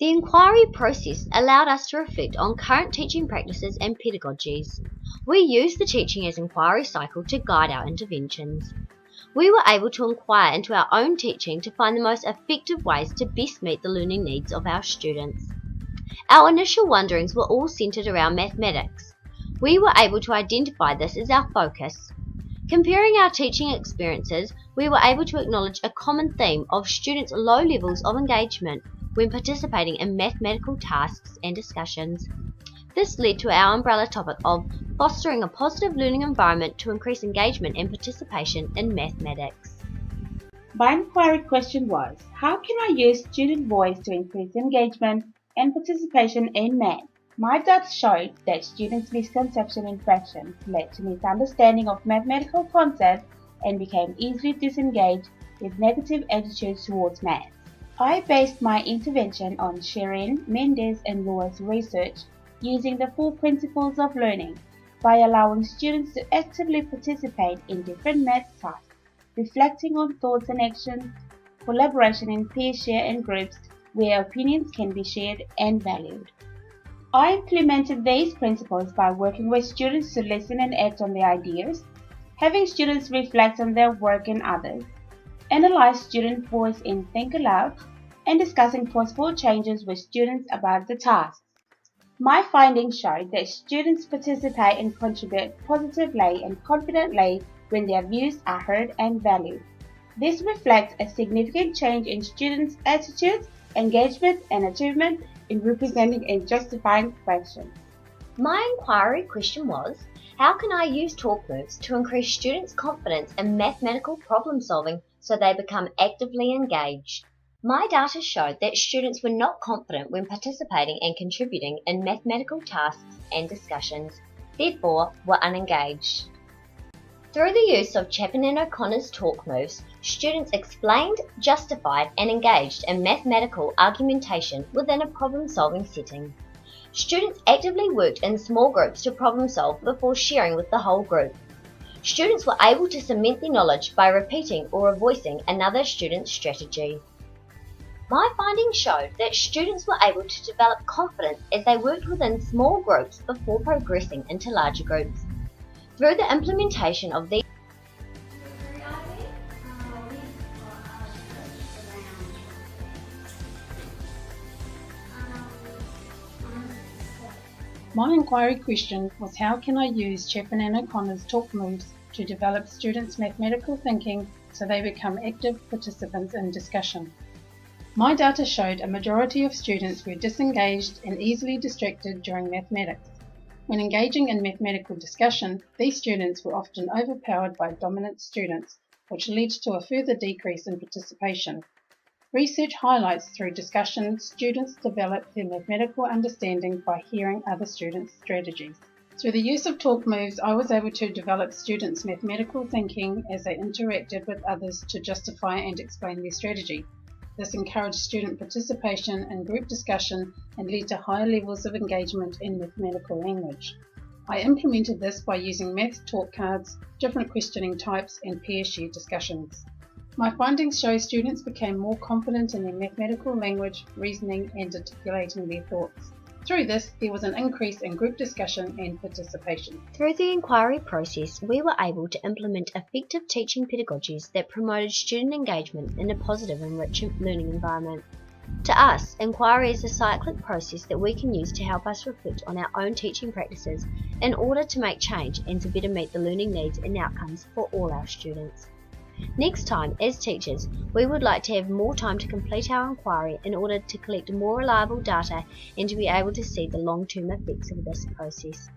The inquiry process allowed us to reflect on current teaching practices and pedagogies. We used the teaching as inquiry cycle to guide our interventions. We were able to inquire into our own teaching to find the most effective ways to best meet the learning needs of our students. Our initial wonderings were all centered around mathematics. We were able to identify this as our focus. Comparing our teaching experiences, we were able to acknowledge a common theme of students' low levels of engagement when participating in mathematical tasks and discussions. This led to our umbrella topic of fostering a positive learning environment to increase engagement and participation in mathematics. My inquiry question was, how can I use student voice to increase engagement and participation in math? My data showed that students' misconception and fractions led to misunderstanding of mathematical concepts and became easily disengaged with negative attitudes towards math. I based my intervention on Sherin, Mendes, and Lewis research using the 4 principles of learning by allowing students to actively participate in different math tasks, reflecting on thoughts and actions, collaboration in peer share and groups where opinions can be shared and valued. I implemented these principles by working with students to listen and act on their ideas, having students reflect on their work and others, analyze student voice in Think Aloud, and discussing possible changes with students about the tasks. My findings showed that students participate and contribute positively and confidently when their views are heard and valued. This reflects a significant change in students' attitudes, engagement, and achievement in representing and justifying fractions. My inquiry question was, how can I use talk moves to increase students' confidence in mathematical problem solving so they become actively engaged? My data showed that students were not confident when participating and contributing in mathematical tasks and discussions, therefore were unengaged. Through the use of Chapin and O'Connor's talk moves, students explained, justified, and engaged in mathematical argumentation within a problem-solving setting. Students actively worked in small groups to problem solve before sharing with the whole group. Students were able to cement their knowledge by repeating or revoicing another student's strategy. My findings showed that students were able to develop confidence as they worked within small groups before progressing into larger groups. Through the implementation of these My inquiry question was, how can I use Chapin and O'Connor's talk moves to develop students' mathematical thinking so they become active participants in discussion? My data showed a majority of students were disengaged and easily distracted during mathematics. When engaging in mathematical discussion, these students were often overpowered by dominant students, which led to a further decrease in participation. Research highlights through discussion, students develop their mathematical understanding by hearing other students' strategies. Through the use of talk moves, I was able to develop students' mathematical thinking as they interacted with others to justify and explain their strategy. This encouraged student participation in group discussion and led to higher levels of engagement in mathematical language. I implemented this by using math talk cards, different questioning types, and peer share discussions. My findings show students became more confident in their mathematical language, reasoning, and articulating their thoughts. Through this, there was an increase in group discussion and participation. Through the inquiry process, we were able to implement effective teaching pedagogies that promoted student engagement in a positive and rich learning environment. To us, inquiry is a cyclic process that we can use to help us reflect on our own teaching practices in order to make change and to better meet the learning needs and outcomes for all our students. Next time, as teachers, we would like to have more time to complete our inquiry in order to collect more reliable data and to be able to see the long-term effects of this process.